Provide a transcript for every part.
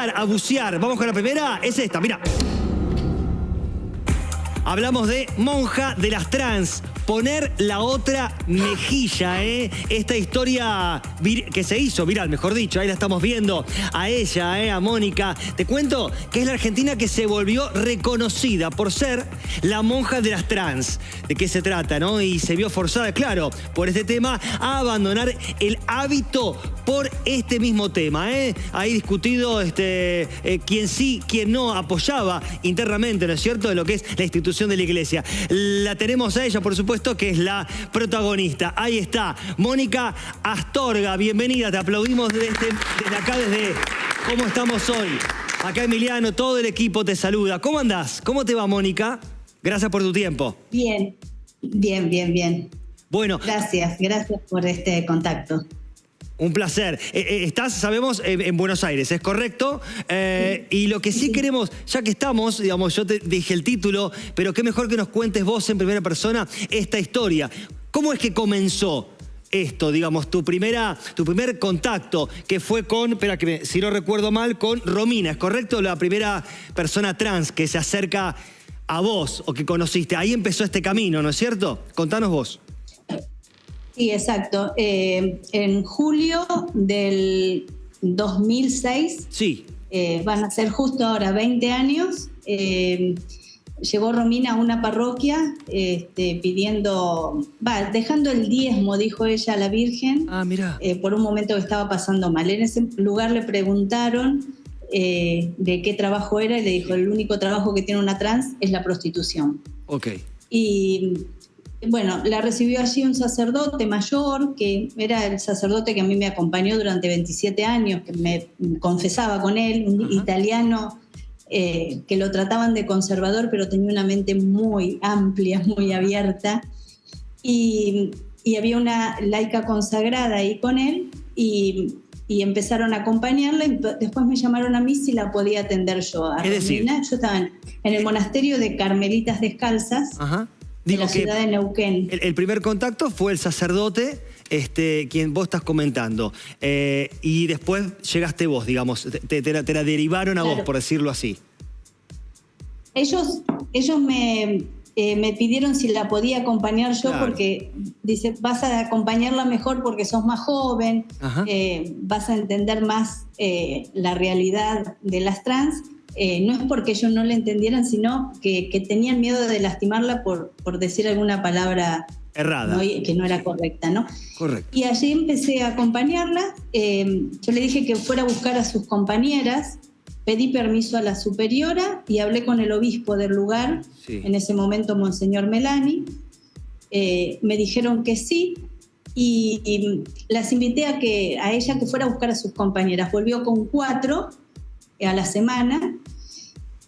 A bucear. Vamos con la primera. Es esta, mira. Hablamos de monja de las trans. Poner la otra mejilla, ¿eh? Esta historia que se hizo viral, mejor dicho, ahí la estamos viendo. A ella, a Mónica. Te cuento que es la argentina que se volvió reconocida por ser la monja de las trans. ¿De qué se trata, no? Y se vio forzada, claro, por este tema, a abandonar el hábito por este mismo tema, ¿eh? Ahí discutido quién sí, quién no apoyaba internamente, ¿no es cierto?, de lo que es la institución de la iglesia. La tenemos a ella, por supuesto, que es la protagonista. Ahí está, Mónica Astorga. Bienvenida, te aplaudimos desde acá, desde ¿Cómo estamos hoy? Acá Emiliano, todo el equipo te saluda. ¿Cómo andás? ¿Cómo te va, Mónica? Gracias por tu tiempo. Bien, bien. Bueno. Gracias por este contacto. Un placer. Estás, sabemos, en Buenos Aires, ¿es correcto? Y lo que sí queremos, ya que estamos, digamos, yo te dije el título, pero qué mejor que nos cuentes vos en primera persona esta historia. ¿Cómo es que comenzó esto, digamos, tu primer contacto, que fue con, espera, que si no recuerdo mal, con Romina, ¿es correcto? La primera persona trans que se acerca a vos o que conociste. Ahí empezó este camino, ¿no es cierto? Contanos vos. Sí, exacto. En julio del 2006, sí. Van a ser justo ahora 20 años, llegó Romina a una parroquia dejando el diezmo, dijo ella, a la Virgen. Ah, mirá. Por un momento que estaba pasando mal. En ese lugar le preguntaron de qué trabajo era y le dijo, el único trabajo que tiene una trans es la prostitución. Ok. Y bueno, la recibió allí un sacerdote mayor, que era el sacerdote que a mí me acompañó durante 27 años, que me confesaba con él, un italiano que lo trataban de conservador, pero tenía una mente muy amplia, muy abierta. Y había una laica consagrada ahí con él y empezaron a acompañarla. Y después me llamaron a mí si la podía atender yo. A Romina. Yo estaba en el monasterio de Carmelitas Descalzas. Ajá. De la ciudad de Neuquén. El primer contacto fue el sacerdote, quien vos estás comentando. Y después llegaste vos, digamos, te la derivaron a vos, por decirlo así. Ellos me pidieron si la podía acompañar yo, claro. Porque dice, vas a acompañarla mejor porque sos más joven, vas a entender más la realidad de las trans. No es porque ellos no la entendieran, sino que tenían miedo de lastimarla por decir alguna palabra errada, ¿no? Que no era correcta, ¿no? Correcto. Y allí empecé a acompañarla. Yo le dije que fuera a buscar a sus compañeras, pedí permiso a la superiora y hablé con el obispo del lugar, en ese momento Monseñor Melani. Me dijeron que sí y las invité a ella que fuera a buscar a sus compañeras. Volvió con 4 a la semana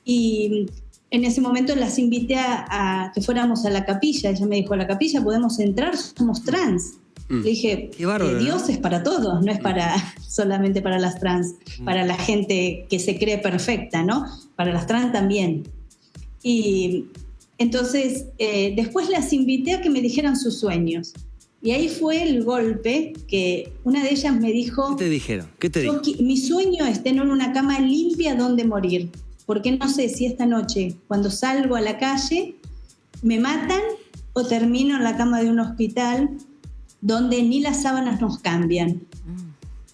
y en ese momento las invité a que fuéramos a la capilla. Ella me dijo, a la capilla podemos entrar, somos trans. Le dije, Dios es para todos, no es solamente para las trans, para la gente que se cree perfecta, ¿no? Para las trans también. Y entonces después las invité a que me dijeran sus sueños. Y ahí fue el golpe que una de ellas me dijo... ¿Qué te dijeron? ¿Qué te dijo? Mi sueño es tener una cama limpia donde morir, porque no sé si esta noche, cuando salgo a la calle, me matan o termino en la cama de un hospital donde ni las sábanas nos cambian.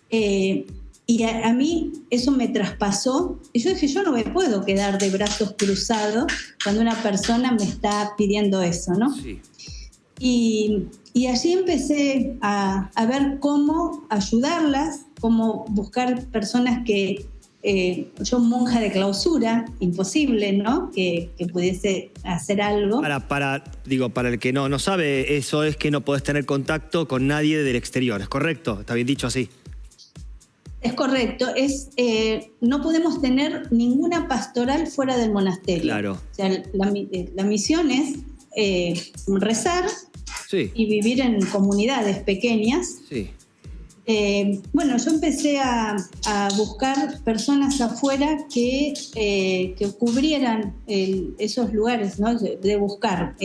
Y a mí eso me traspasó. Y yo dije, yo no me puedo quedar de brazos cruzados cuando una persona me está pidiendo eso, ¿no? Sí. Y allí empecé a ver cómo ayudarlas, cómo buscar personas que... yo monja de clausura, imposible, ¿no? Que pudiese hacer algo. Para el que no sabe, eso es que no podés tener contacto con nadie del exterior, ¿es correcto? ¿Está bien dicho así? Es correcto. No podemos tener ninguna pastoral fuera del monasterio. Claro. O sea, la misión es rezar y vivir en comunidades pequeñas. Sí. Bueno, yo empecé a buscar personas afuera que cubrieran esos lugares, ¿no? De buscar,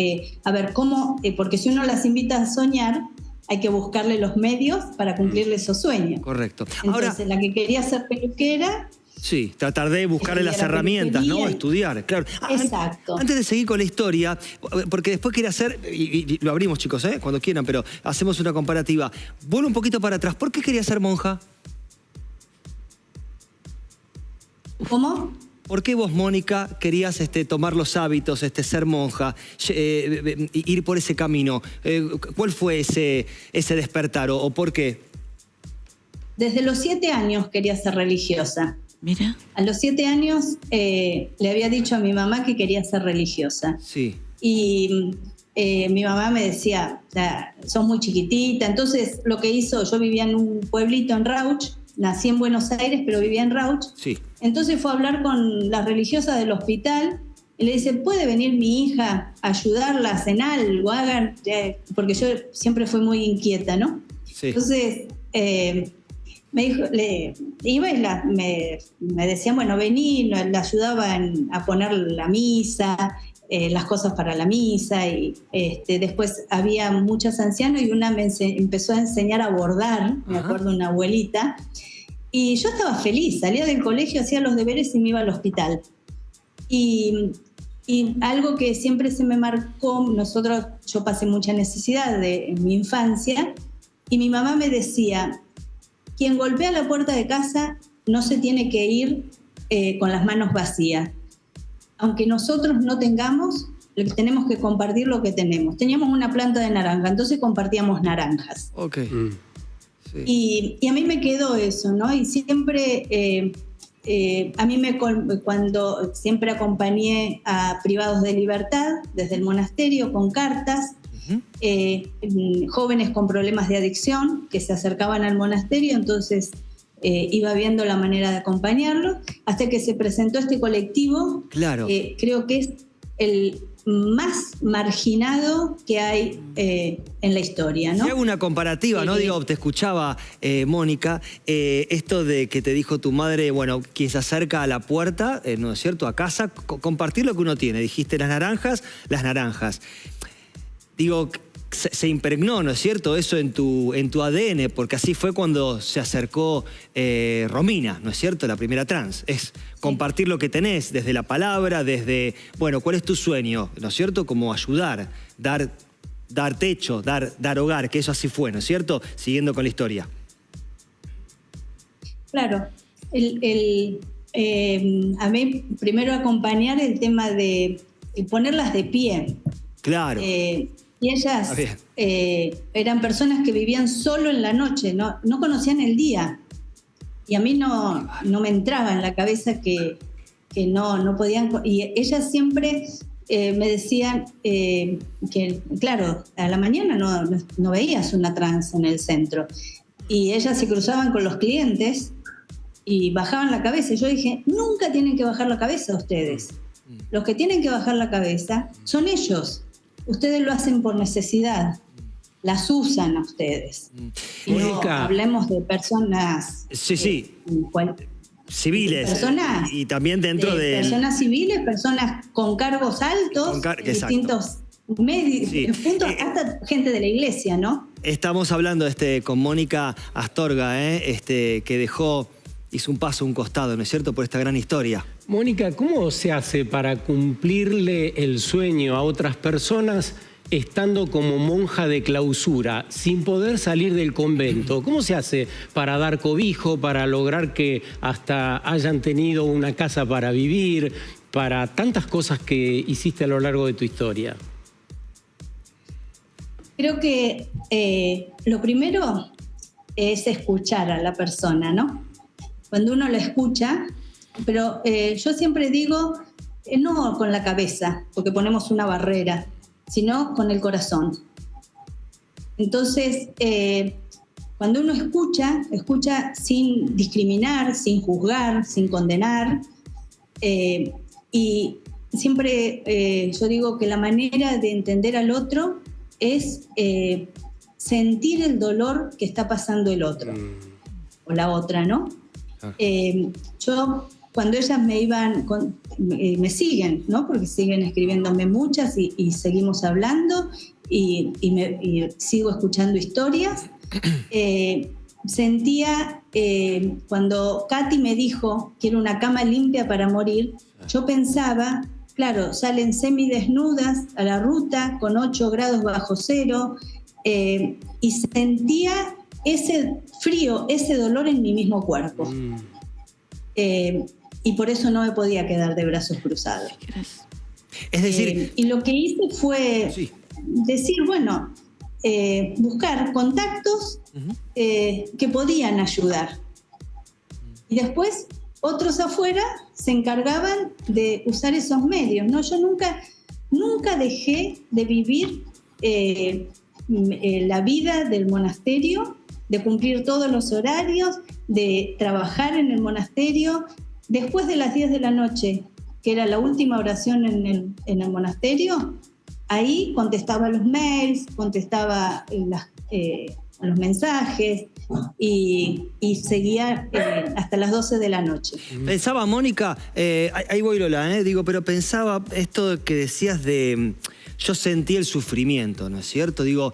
a ver cómo, porque si uno las invita a soñar, hay que buscarle los medios para cumplirle esos sueños. Correcto. Entonces, la que quería ser peluquera Sí, tratar de buscarle las herramientas, ¿no? Estudiar, claro. Exacto. Antes de seguir con la historia, porque después quiere hacer, y lo abrimos chicos, cuando quieran, pero hacemos una comparativa. Vuelvo un poquito para atrás. ¿Por qué querías ser monja? ¿Cómo? ¿Por qué vos, Mónica, querías tomar los hábitos, ser monja, ir por ese camino? ¿Cuál fue ese despertar o por qué? Desde los 7 años quería ser religiosa. Mira. A los 7 años le había dicho a mi mamá que quería ser religiosa. Sí. Y mi mamá me decía, o sea, sos muy chiquitita. Entonces lo que hizo, yo vivía en un pueblito en Rauch, nací en Buenos Aires, pero vivía en Rauch. Sí. Entonces fue a hablar con las religiosas del hospital y le dice, ¿puede venir mi hija a ayudarlas en algo? Hagan, porque yo siempre fui muy inquieta, ¿no? Sí. Entonces me dijo, iba y me decían, bueno, vení, la ayudaban a poner la misa, las cosas para la misa, y después había muchas ancianas y una me empezó a enseñar a bordar, me acuerdo, una abuelita, y yo estaba feliz, salía del colegio, hacía los deberes y me iba al hospital. Y algo que siempre se me marcó, yo pasé mucha necesidad en mi infancia, y mi mamá me decía, quien golpea la puerta de casa no se tiene que ir con las manos vacías. Aunque nosotros no tengamos, tenemos que compartir lo que tenemos. Teníamos una planta de naranja, entonces compartíamos naranjas. Ok. Sí. Y a mí me quedó eso, ¿no? Y siempre, a mí cuando siempre acompañé a privados de libertad desde el monasterio con cartas, jóvenes con problemas de adicción que se acercaban al monasterio, entonces iba viendo la manera de acompañarlo, hasta que se presentó este colectivo. Claro. Creo que es el más marginado que hay en la historia, ¿no? Si hago una comparativa, ¿no? Digo, te escuchaba, Mónica, esto de que te dijo tu madre, bueno, quien se acerca a la puerta, ¿no es cierto?, a casa, compartir lo que uno tiene. Dijiste las naranjas. Digo, se impregnó, ¿no es cierto?, eso en tu ADN, porque así fue cuando se acercó Romina, ¿no es cierto?, la primera trans. Es compartir lo que tenés, desde la palabra, desde, bueno, ¿cuál es tu sueño?, ¿no es cierto?, como ayudar, dar techo, dar hogar, que eso así fue, ¿no es cierto?, siguiendo con la historia. Claro. A mí, primero acompañar el tema de ponerlas de pie. Claro. Y ellas eran personas que vivían solo en la noche, no conocían el día. Y a mí no me entraba en la cabeza que no podían. Y ellas siempre me decían que, claro, a la mañana no veías una trans en el centro. Y ellas se cruzaban con los clientes y bajaban la cabeza. Y yo dije, nunca tienen que bajar la cabeza ustedes. Los que tienen que bajar la cabeza son ellos. Ustedes lo hacen por necesidad, las usan a ustedes. Y no hablemos de personas civiles. Personas, y también dentro de personas civiles, personas con cargos altos, distintos medios, hasta gente de la iglesia, ¿no? Estamos hablando con Mónica Astorga, que hizo un paso a un costado, ¿no es cierto?, por esta gran historia. Mónica, ¿cómo se hace para cumplirle el sueño a otras personas estando como monja de clausura, sin poder salir del convento? ¿Cómo se hace para dar cobijo, para lograr que hasta hayan tenido una casa para vivir, para tantas cosas que hiciste a lo largo de tu historia? Creo que lo primero es escuchar a la persona, ¿no? Cuando uno la escucha, pero yo siempre digo, no con la cabeza, porque ponemos una barrera, sino con el corazón. Entonces, cuando uno escucha sin discriminar, sin juzgar, sin condenar, y siempre yo digo que la manera de entender al otro es sentir el dolor que está pasando el otro, o la otra, ¿no? Yo, cuando ellas me siguen, ¿no? Porque siguen escribiéndome muchas y seguimos hablando y sigo escuchando historias. sentía, cuando Katy me dijo que era una cama limpia para morir, yo pensaba, claro, salen semidesnudas a la ruta con 8 grados bajo cero, y sentía ese frío, ese dolor en mi mismo cuerpo. Y por eso no me podía quedar de brazos cruzados. Es decir... y lo que hice fue decir, bueno, buscar contactos que podían ayudar. Y después otros afuera se encargaban de usar esos medios, ¿no? Yo nunca dejé de vivir la vida del monasterio, de cumplir todos los horarios, de trabajar en el monasterio. Después de las 10 de la noche, que era la última oración en el monasterio, ahí contestaba los mails, contestaba los mensajes y seguía hasta las 12 de la noche. Pensaba, Mónica, ahí voy, Lola, digo, pero pensaba esto que decías de... Yo sentí el sufrimiento, ¿no es cierto? Digo,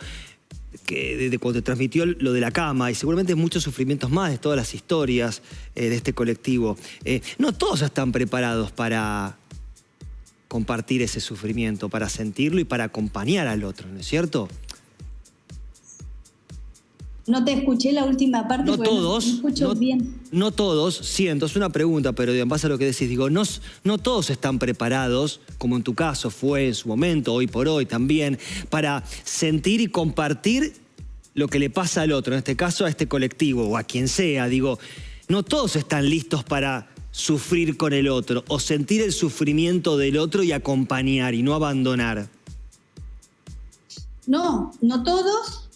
que desde cuando te transmitió lo de la cama, y seguramente muchos sufrimientos más de todas las historias de este colectivo. No todos están preparados para compartir ese sufrimiento, para sentirlo y para acompañar al otro, ¿no es cierto? No te escuché la última parte. No todos, no escucho bien. No todos, siento, es una pregunta, pero en base a lo que decís, digo, no todos están preparados, como en tu caso fue en su momento, hoy por hoy también, para sentir y compartir lo que le pasa al otro, en este caso a este colectivo o a quien sea. Digo, no todos están listos para sufrir con el otro o sentir el sufrimiento del otro y acompañar y no abandonar. No todos.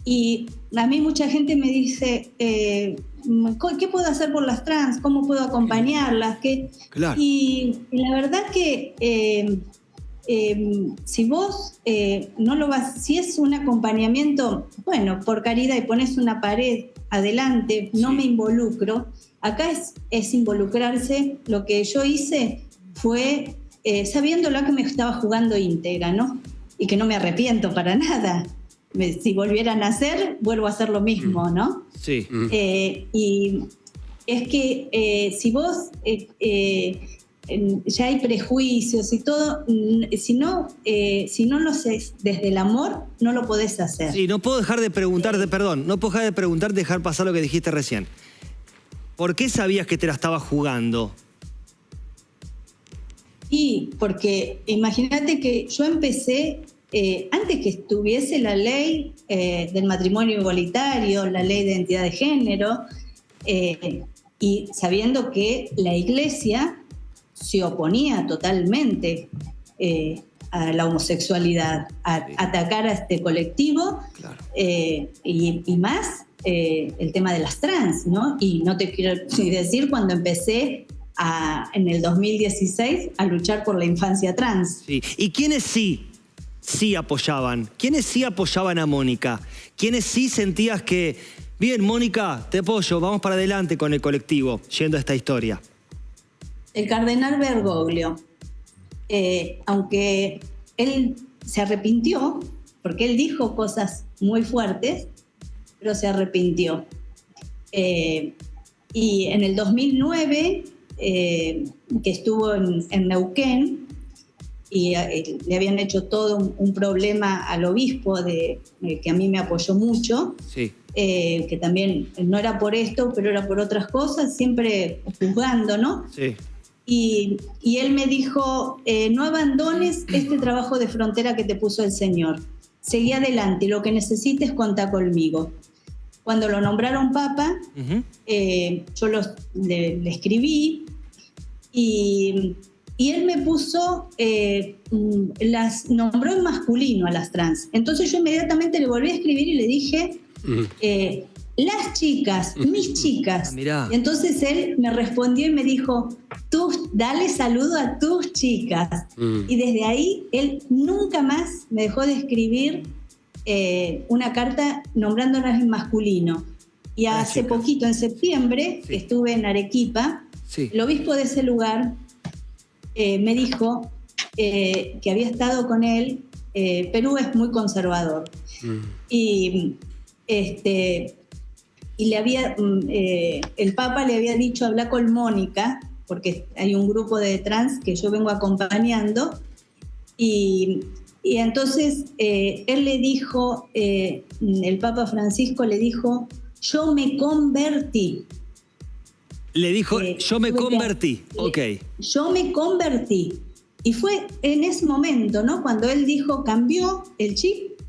Y a mí mucha gente me dice, ¿qué puedo hacer por las trans? ¿Cómo puedo acompañarlas? Claro. Y la verdad que si vos no lo vas, si es un acompañamiento, bueno, por caridad, y pones una pared adelante, no me involucro. Acá es involucrarse. Lo que yo hice fue, sabiendo lo que me estaba jugando íntegra, ¿no? Y que no me arrepiento para nada. Si volviera a nacer, vuelvo a hacer lo mismo, ¿no? Sí. Y es que si vos ya hay prejuicios y todo, si no lo haces desde el amor, no lo podés hacer. Sí, no puedo dejar de preguntarte, no puedo dejar de preguntarte, dejar pasar lo que dijiste recién. ¿Por qué sabías que te la estabas jugando? Y porque imagínate que yo empecé... antes que estuviese la ley del matrimonio igualitario, la ley de identidad de género, y sabiendo que la Iglesia se oponía totalmente a la homosexualidad, a atacar a este colectivo, claro. Y más el tema de las trans, ¿no? Y no te quiero ni decir cuando empecé en el 2016 a luchar por la infancia trans. Sí. ¿Y quiénes sí apoyaban? ¿Quiénes sí apoyaban a Mónica? ¿Quiénes sí sentías que, bien, Mónica, te apoyo, vamos para adelante con el colectivo, yendo a esta historia? El cardenal Bergoglio, aunque él se arrepintió, porque él dijo cosas muy fuertes, pero se arrepintió. Y en el 2009, que estuvo en Neuquén, y le habían hecho todo un problema al obispo que a mí me apoyó mucho, sí. Que también no era por esto, pero era por otras cosas, siempre juzgando, ¿no? Sí. Y él me dijo, no abandones este trabajo de frontera que te puso el Señor, seguí adelante, lo que necesites contá conmigo. Cuando lo nombraron papa, yo le escribí y él me puso, nombró en masculino a las trans. Entonces yo inmediatamente le volví a escribir y le dije, las chicas, mis chicas. Mirá. Y entonces él me respondió y me dijo, dale saludo a tus chicas. Y desde ahí él nunca más me dejó de escribir una carta nombrándolas en masculino. Y hace poquito, en septiembre, sí. Estuve en Arequipa, sí. El obispo de ese lugar me dijo que había estado con él. Perú es muy conservador. Y y el Papa le había dicho, habla con Mónica, porque hay un grupo de trans que yo vengo acompañando, y entonces él le dijo, el Papa Francisco le dijo, yo me convertí. Le dijo, yo me convertí, ok. Yo me convertí. Y fue en ese momento, ¿no? Cuando él dijo, cambió el chip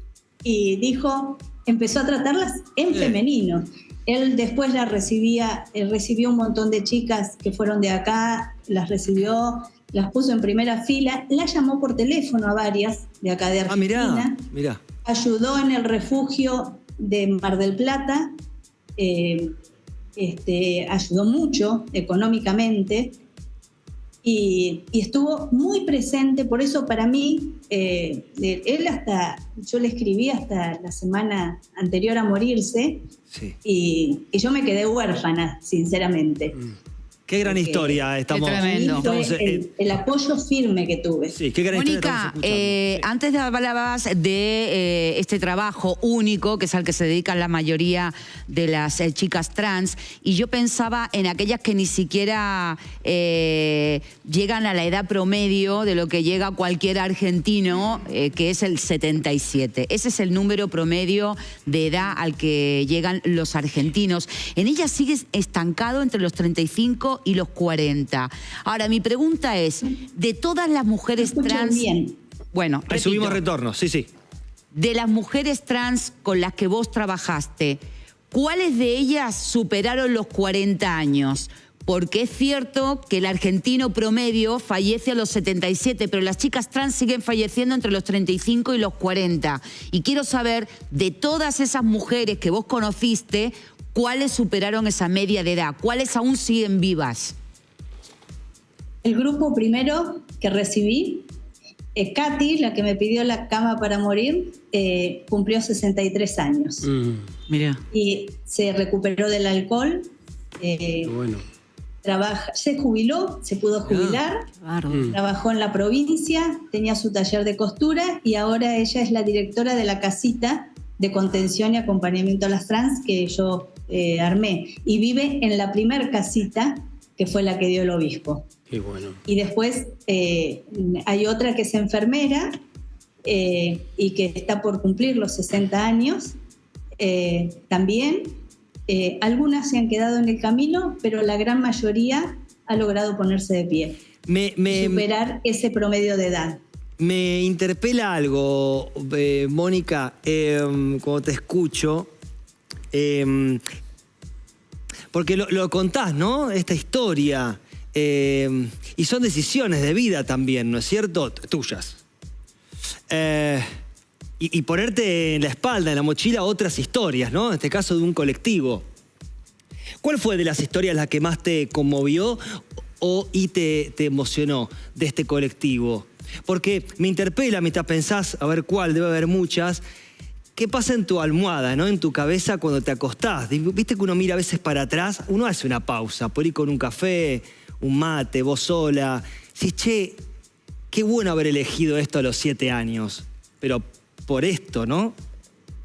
y dijo, empezó a tratarlas en femenino. Él después recibió un montón de chicas que fueron de acá, las recibió, las puso en primera fila, la llamó por teléfono a varias de acá de Argentina. Mirá. Ayudó en el refugio de Mar del Plata, ayudó mucho económicamente y estuvo muy presente. Por eso para mí, yo le escribí hasta la semana anterior a morirse, sí. y yo me quedé huérfana, sinceramente. Qué gran historia estamos. Qué tremendo. El apoyo firme que tuve. Sí, qué gran Mónica, historia antes hablabas de este trabajo único, que es al que se dedican la mayoría de las chicas trans, y yo pensaba en aquellas que ni siquiera llegan a la edad promedio de lo que llega cualquier argentino, que es el 77. Ese es el número promedio de edad al que llegan los argentinos. En ellas sigue estancado entre los 35 y los 40. Ahora, mi pregunta es, de todas las mujeres trans... Bien. Bueno, resumimos retornos, sí. De las mujeres trans con las que vos trabajaste, ¿cuáles de ellas superaron los 40 años? Porque es cierto que el argentino promedio fallece a los 77, pero las chicas trans siguen falleciendo entre los 35 y los 40. Y quiero saber, de todas esas mujeres que vos conociste, ¿cuáles superaron esa media de edad? ¿Cuáles aún siguen vivas? El grupo primero que recibí, Katy, la que me pidió la cama para morir, cumplió 63 años. Mira. Y se recuperó del alcohol. Bueno. Se jubiló, se pudo jubilar. Trabajó en la provincia, tenía su taller de costura y ahora ella es la directora de la casita de contención y acompañamiento a las trans que yo armé, y vive en la primer casita que fue la que dio el obispo. Qué bueno. Y después hay otra que es enfermera y que está por cumplir los 60 años también. Algunas se han quedado en el camino, pero la gran mayoría ha logrado ponerse de pie y superar ese promedio de edad. Me interpela algo, Mónica, cuando te escucho, porque lo contás, ¿no? Esta historia, y son decisiones de vida también, ¿no es cierto? Tuyas. Y ponerte en la espalda, en la mochila, otras historias, ¿no? En este caso de un colectivo. ¿Cuál fue de las historias la que más te conmovió y te emocionó de este colectivo? Porque me interpela mientras pensás, a ver cuál, debe haber muchas. ¿Qué pasa en tu almohada, ¿no? En tu cabeza cuando te acostás? Viste que uno mira a veces para atrás, uno hace una pausa, por ir con un café, un mate, vos sola. Sí, che, qué bueno haber elegido esto a los 7 años. Pero por esto, ¿no?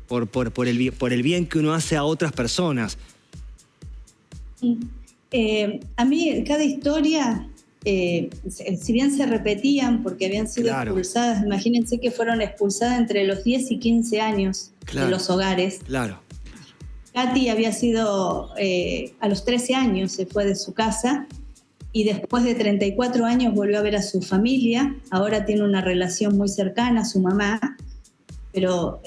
Por el bien que uno hace a otras personas. A mí cada historia, si bien se repetían porque habían sido expulsadas, imagínense que fueron expulsadas entre los 10 y 15 años de los hogares. Claro. Katy había sido, a los 13 años se fue de su casa y después de 34 años volvió a ver a su familia. Ahora tiene una relación muy cercana a su mamá, pero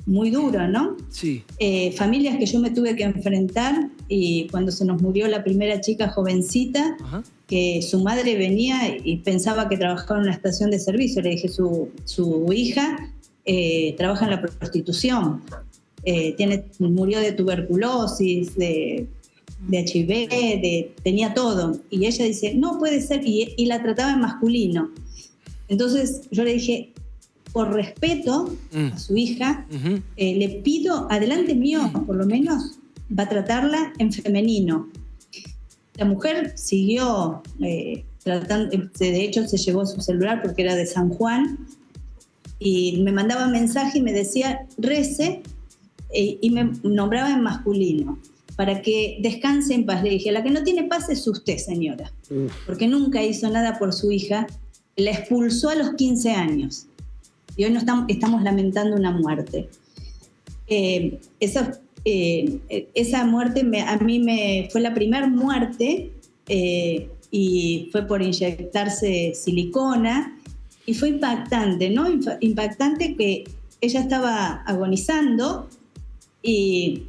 muy dura, ¿no? Sí. Familias que yo me tuve que enfrentar, y cuando se nos murió la primera chica jovencita, que su madre venía y pensaba que trabajaba en una estación de servicio. Le dije, su hija trabaja en la prostitución, murió de tuberculosis, de HIV, tenía todo. Y ella dice, no puede ser, y la trataba en masculino. Entonces yo le dije, por respeto a su hija, le pido, adelante mío, por lo menos, va a tratarla en femenino. La mujer siguió tratando, de hecho se llevó su celular porque era de San Juan, y me mandaba mensaje y me decía, rece, y me nombraba en masculino. para que descanse en paz. Le dije, la que no tiene paz es usted, señora, porque nunca hizo nada por su hija, la expulsó a los 15 años y hoy no estamos lamentando una muerte. Esa muerte a mí fue la primera muerte y fue por inyectarse silicona y fue impactante, ¿no? Impactante que ella estaba agonizando y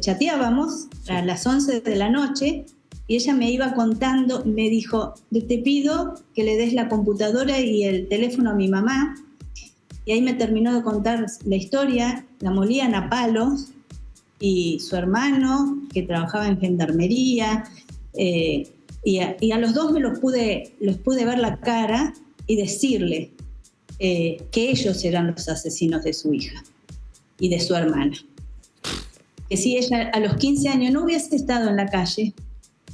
chateábamos a las 11 de la noche y ella me iba contando, me dijo, te pido que le des la computadora y el teléfono a mi mamá. Y ahí me terminó de contar la historia, la molían a palos y su hermano, que trabajaba en gendarmería, y a los dos los pude ver la cara y decirle que ellos eran los asesinos de su hija y de su hermana. Que si ella a los 15 años no hubiese estado en la calle,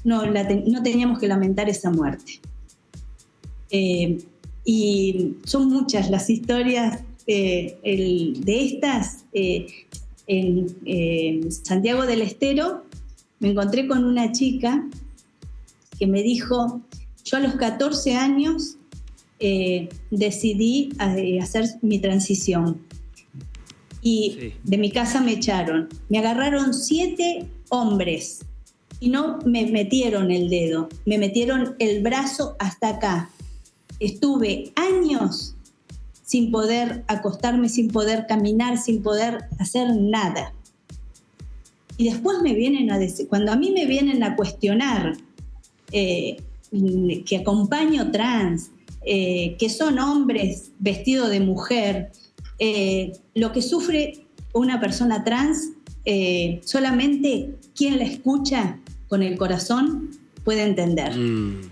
no teníamos que lamentar esa muerte. Y son muchas las historias de estas. En Santiago del Estero me encontré con una chica que me dijo, yo a los 14 años decidí hacer mi transición y de mi casa me echaron. Me agarraron 7 hombres y no me metieron el dedo, me metieron el brazo hasta acá. Estuve años sin poder acostarme, sin poder caminar, sin poder hacer nada. Y después me vienen a decir, cuando a mí me vienen a cuestionar que acompaño trans, que son hombres vestidos de mujer, lo que sufre una persona trans, solamente quien la escucha con el corazón puede entender.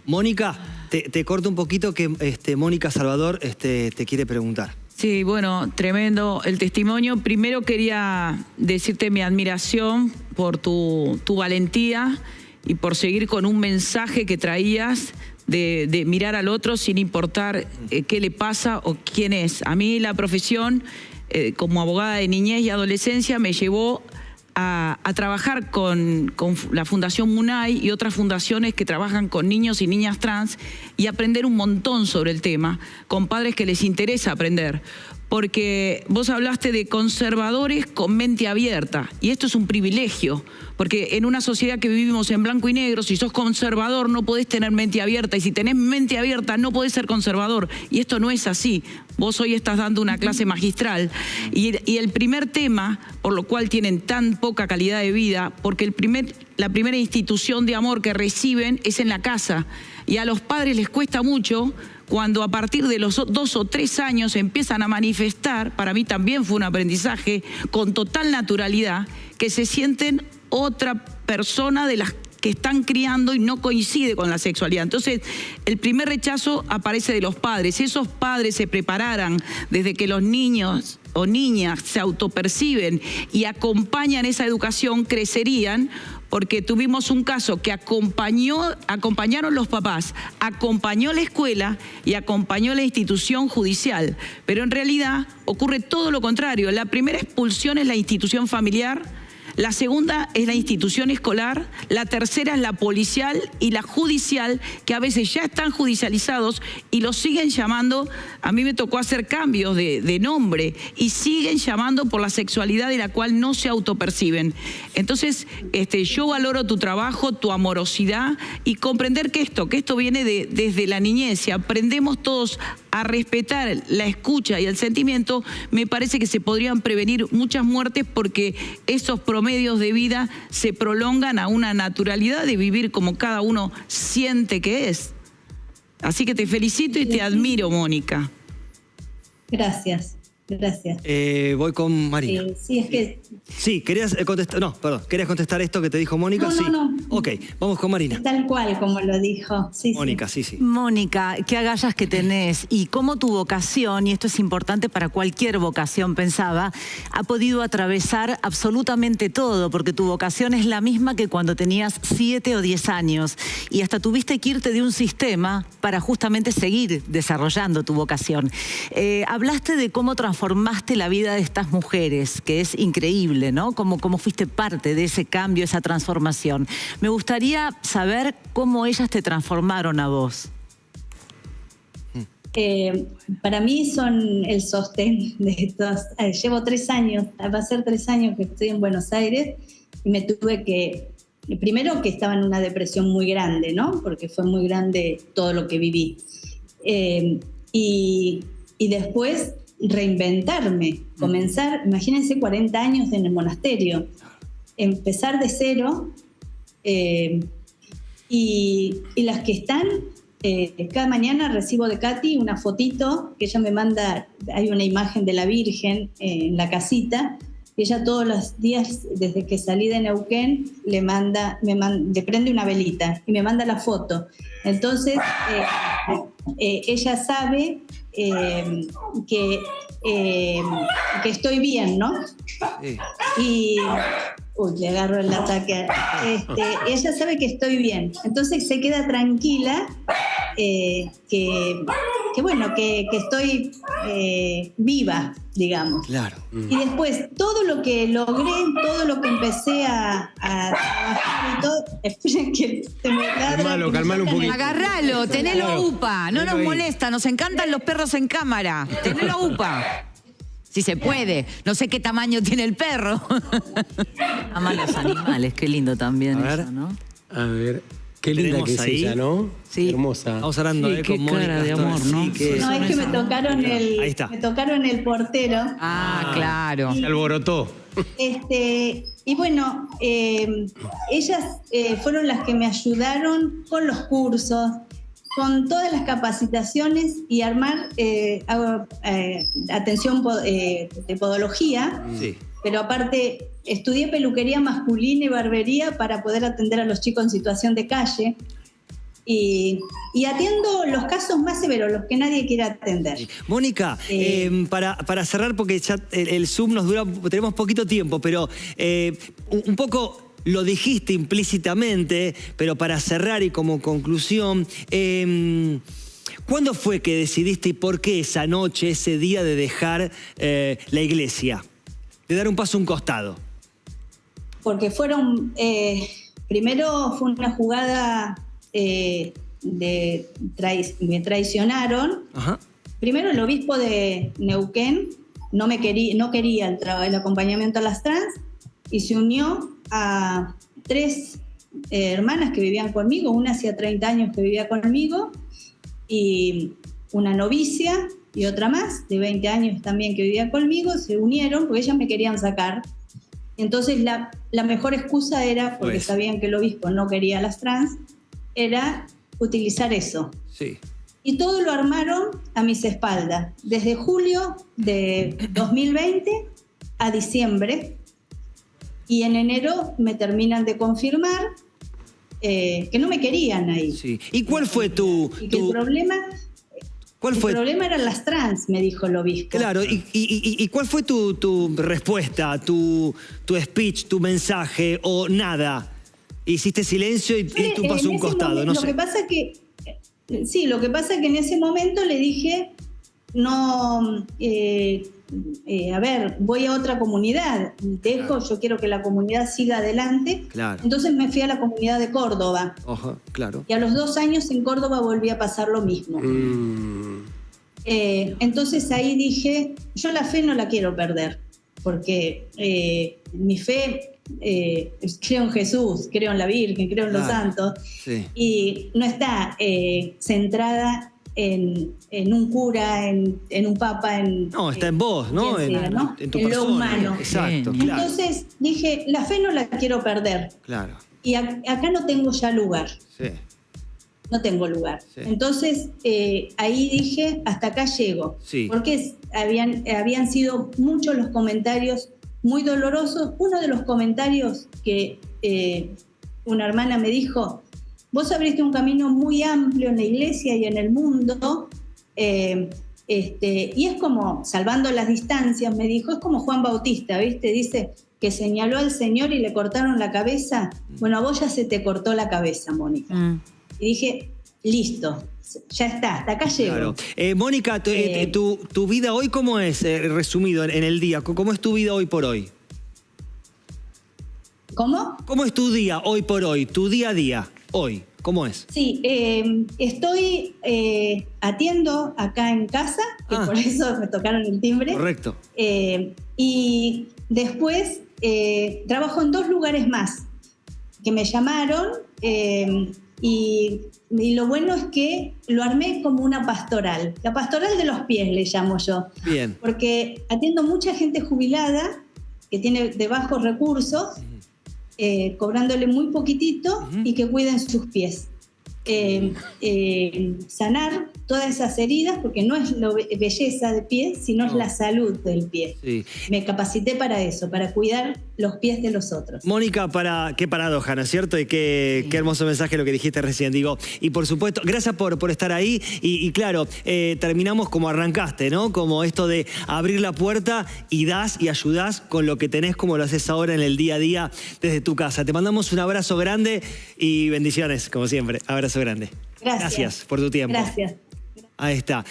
Mónica, te corto un poquito que Mónica Salvador te quiere preguntar. Sí, bueno, tremendo el testimonio. Primero quería decirte mi admiración por tu valentía y por seguir con un mensaje que traías de mirar al otro sin importar qué le pasa o quién es. A mí la profesión como abogada de niñez y adolescencia me llevó a trabajar con la Fundación MUNAI y otras fundaciones que trabajan con niños y niñas trans y aprender un montón sobre el tema, con padres que les interesa aprender. Porque vos hablaste de conservadores con mente abierta y esto es un privilegio, porque en una sociedad que vivimos en blanco y negro, si sos conservador no podés tener mente abierta y si tenés mente abierta no podés ser conservador y esto no es así. Vos hoy estás dando una clase magistral y el primer tema por lo cual tienen tan poca calidad de vida, porque la primera institución de amor que reciben es en la casa y a los padres les cuesta mucho cuando a partir de los 2 o 3 años empiezan a manifestar, para mí también fue un aprendizaje, con total naturalidad, que se sienten otra persona de las que están criando y no coincide con la sexualidad. Entonces, el primer rechazo aparece de los padres. Si esos padres se prepararan desde que los niños o niñas se autoperciben y acompañan esa educación, crecerían, porque tuvimos un caso que acompañaron los papás, acompañó la escuela y acompañó la institución judicial. Pero en realidad ocurre todo lo contrario. La primera expulsión es la institución familiar, la segunda es la institución escolar, la tercera es la policial y la judicial, que a veces ya están judicializados y los siguen llamando. A mí me tocó hacer cambios de nombre y siguen llamando por la sexualidad de la cual no se autoperciben. Entonces, yo valoro tu trabajo, tu amorosidad y comprender que esto viene desde la niñez. Si aprendemos todos a respetar la escucha y el sentimiento, me parece que se podrían prevenir muchas muertes porque esos promedios de vida se prolongan a una naturalidad de vivir como cada uno siente que es. Así que te felicito y te admiro, Mónica. Gracias. Gracias. Voy con Marina. Sí, es que... Sí, querías contestar... No, perdón. ¿Querías contestar esto que te dijo Mónica? No. Ok, vamos con Marina. Tal cual como lo dijo. Sí, Mónica, sí. Mónica, qué agallas que tenés y cómo tu vocación, y esto es importante para cualquier vocación, pensaba, ha podido atravesar absolutamente todo, porque tu vocación es la misma que cuando tenías 7 o 10 años y hasta tuviste que irte de un sistema para justamente seguir desarrollando tu vocación. Hablaste de cómo transformar transformaste la vida de estas mujeres, que es increíble, ¿no? Cómo fuiste parte de ese cambio, esa transformación. Me gustaría saber cómo ellas te transformaron a vos. Para mí son el sostén de estos. Llevo 3 años, va a ser 3 años que estoy en Buenos Aires y me tuve que... Primero que estaba en una depresión muy grande, ¿no? Porque fue muy grande todo lo que viví. Y después reinventarme, comenzar, imagínense 40 años en el monasterio, empezar de cero y las que están... cada mañana recibo de Katy una fotito que ella me manda, hay una imagen de la Virgen en la casita, y ella todos los días, desde que salí de Neuquén, le prende una velita y me manda la foto. Entonces, ella sabe que estoy bien, ¿no? Sí. Y... le agarro el ataque. Ella sabe que estoy bien, entonces se queda tranquila que bueno, que estoy viva, digamos. Claro. Y después, todo lo que logré, todo lo que empecé a trabajar y todo, esperen que se me ladra. Calmalo un poquito. Agarralo, tenelo upa, no nos molesta, nos encantan los perros en cámara, tenelo upa. Si se puede. No sé qué tamaño tiene el perro. Aman los animales, qué lindo también eso, ¿no? A ver, qué linda que es ella, ¿no? Sí. Hermosa. Vamos hablando Sí, qué con Mónica. cara de amor, ¿no? Sí, que... No, es que me tocaron Ahí está. el portero. Ah, claro. Se alborotó. Y bueno, ellas fueron las que me ayudaron con los cursos, con todas las capacitaciones y armar atención de podología, Sí. pero aparte estudié peluquería masculina y barbería para poder atender a los chicos en situación de calle y atiendo los casos más severos, los que nadie quiere atender. Mónica, para cerrar, porque ya el Zoom nos dura, tenemos poquito tiempo, pero un poco... Lo dijiste implícitamente, pero para cerrar y como conclusión, ¿cuándo fue que decidiste y por qué esa noche, ese día de dejar la iglesia? De dar un paso a un costado. Porque fueron, primero fue una jugada me traicionaron. Ajá. Primero el obispo de Neuquén no quería el acompañamiento a las trans y se unió a 3 hermanas que vivían conmigo, una hacía 30 años que vivía conmigo, y una novicia y otra más, de 20 años también que vivía conmigo, se unieron porque ellas me querían sacar. Entonces la mejor excusa era, porque sabían que el obispo no quería a las trans, era utilizar eso. Sí. Y todo lo armaron a mis espaldas, desde julio de 2020 a diciembre. Y en enero me terminan de confirmar que no me querían ahí. Sí. ¿Y cuál fue tu...? Y que el problema eran las trans, me dijo el obispo. Claro, ¿y cuál fue tu respuesta, tu speech, tu mensaje o nada? Hiciste silencio y tú pasó un costado, no sé. Lo que pasa es que en ese momento le dije, no... a ver, voy a otra comunidad, yo quiero que la comunidad siga adelante. Claro. Entonces me fui a la comunidad de Córdoba. Ojo, claro. Y a los 2 años en Córdoba volví a pasar lo mismo. Entonces ahí dije, yo la fe no la quiero perder, porque mi fe, creo en Jesús, creo en la Virgen, creo en los santos, Sí. y no está centrada en un cura, en un papa, No, está en vos, ¿no? ¿no? En tu En lo persona. humano. Exacto, Sí. claro. Entonces dije, la fe no la quiero perder. Claro, Y acá no tengo ya lugar. sí. No tengo lugar. Sí. Entonces ahí dije, hasta acá llego. Sí. Porque habían sido muchos los comentarios muy dolorosos. Uno de los comentarios que una hermana me dijo, vos abriste un camino muy amplio en la iglesia y en el mundo, y es como, salvando las distancias, me dijo, es como Juan Bautista, ¿viste? Dice que señaló al Señor y le cortaron la cabeza. Bueno, a vos ya se te cortó la cabeza, Mónica. Y dije, listo, ya está, hasta acá llego. Claro. Mónica, tu vida hoy, ¿cómo es? Resumido en el día, ¿cómo es tu vida hoy por hoy? ¿Cómo? ¿Cómo es tu día hoy por hoy? Tu día a día, hoy, ¿cómo es? Sí, estoy atiendo acá en casa, que por eso me tocaron el timbre. Correcto. Y después trabajo en 2 lugares más que me llamaron y lo bueno es que lo armé como una pastoral. La pastoral de los pies le llamo yo. Bien. Porque atiendo mucha gente jubilada que tiene de bajos recursos, cobrándole muy poquitito y que cuiden sus pies. Sanar todas esas heridas, porque no es la belleza de pie, sino es la salud del pie. Sí. Me capacité para eso, para cuidar los pies de los otros. Mónica, qué paradoja, ¿no es cierto? Y qué hermoso mensaje lo que dijiste recién. Digo, y por supuesto, gracias por estar ahí. Y claro, terminamos como arrancaste, ¿no? Como esto de abrir la puerta y das y ayudás con lo que tenés, como lo haces ahora en el día a día desde tu casa. Te mandamos un abrazo grande y bendiciones, como siempre. Abrazo grande. Gracias por tu tiempo. Gracias. Ahí está.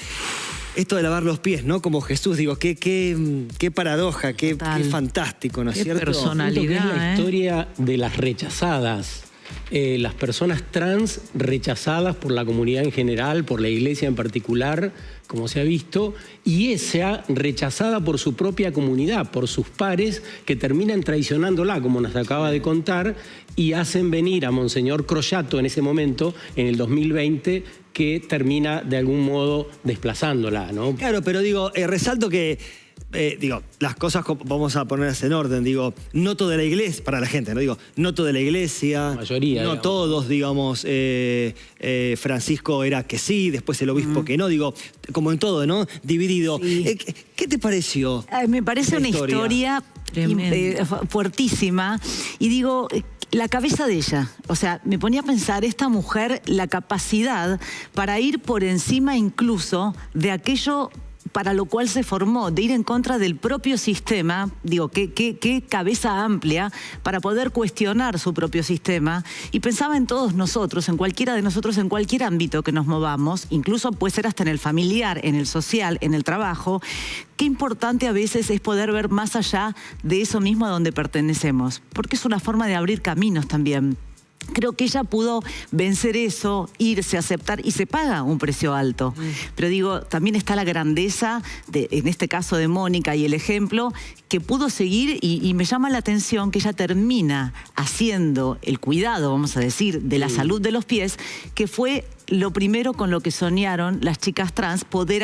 Esto de lavar los pies, ¿no? Como Jesús, digo, qué paradoja, qué fantástico, ¿no es cierto? Personalidad, Siento que es la historia de las rechazadas. Las personas trans rechazadas por la comunidad en general, por la iglesia en particular, como se ha visto, y esa rechazada por su propia comunidad, por sus pares, que terminan traicionándola, como nos acaba de contar, y hacen venir a Monseñor Croyato en ese momento, en el 2020, que termina de algún modo desplazándola, ¿no? Claro, pero digo, resalto que, las cosas vamos a ponerlas en orden, digo, no toda la iglesia, para la gente, ¿no? Digo, no toda la iglesia, la mayoría, no digamos. todos, digamos, Francisco era que sí, después el obispo que no, digo, como en todo, ¿no? Dividido. Sí. ¿Qué te pareció? Me parece una historia fuertísima y digo, la cabeza de ella, o sea, me ponía a pensar, esta mujer, la capacidad para ir por encima incluso de aquello para lo cual se formó, de ir en contra del propio sistema, digo, qué cabeza amplia para poder cuestionar su propio sistema, y pensaba en todos nosotros, en cualquiera de nosotros, en cualquier ámbito que nos movamos, incluso puede ser hasta en el familiar, en el social, en el trabajo, qué importante a veces es poder ver más allá de eso mismo a donde pertenecemos, porque es una forma de abrir caminos también. Creo que ella pudo vencer eso, irse, aceptar, y se paga un precio alto. Pero digo, también está la grandeza, en este caso de Mónica, y el ejemplo, que pudo seguir, y me llama la atención que ella termina haciendo el cuidado, vamos a decir, de la salud de los pies, que fue lo primero con lo que soñaron las chicas trans, poder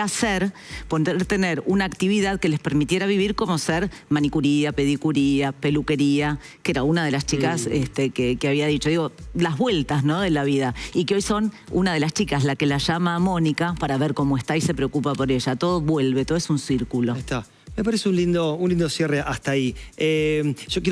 tener una actividad que les permitiera vivir, como ser manicuría, pedicuría, peluquería, que era una de las chicas que había dicho, digo, las vueltas, ¿no?, de la vida, y que hoy son una de las chicas la que la llama a Mónica para ver cómo está y se preocupa por ella. Todo vuelve, todo es un círculo. Ahí está. Me parece un lindo cierre hasta ahí. Yo quiero